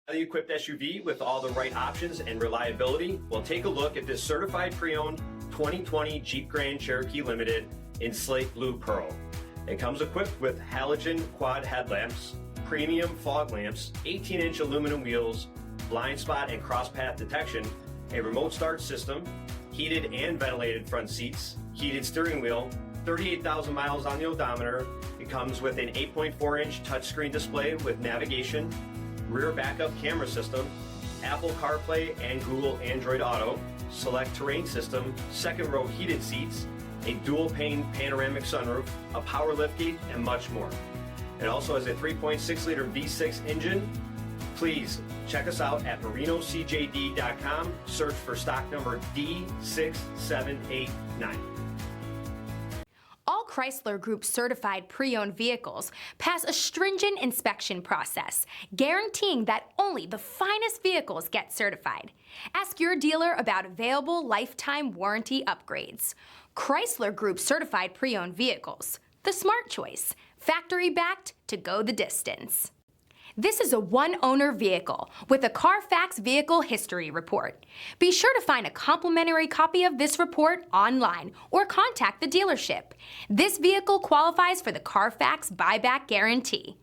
Highly equipped SUV with all the right options and reliability? Well, take a look at this certified pre-owned 2020 Jeep Grand Cherokee Limited in Slate Blue Pearl. It comes equipped with halogen quad headlamps, premium fog lamps, 18-inch aluminum wheels, blind spot and cross path detection, a remote start system, heated and ventilated front seats, heated steering wheel, 38,000 miles on the odometer. It comes with an 8.4-inch touchscreen display with navigation, rear backup camera system, Apple CarPlay and Google Android Auto, SELEC-TERRAIN system, second row heated seats, a dual-pane panoramic sunroof, a power liftgate, and much more. It also has a 3.6-liter V6 engine. Please check us out at marinocjd.com. Search for stock number D6789. All Chrysler Group certified pre-owned vehicles pass a stringent inspection process, guaranteeing that only the finest vehicles get certified. Ask your dealer about available lifetime warranty upgrades. Chrysler Group certified pre-owned vehicles, the smart choice, factory backed to go the distance. This is a one-owner vehicle with a CARFAX vehicle history report. Be sure to find a complimentary copy of this report online or contact the dealership. This vehicle qualifies for the CARFAX buyback guarantee.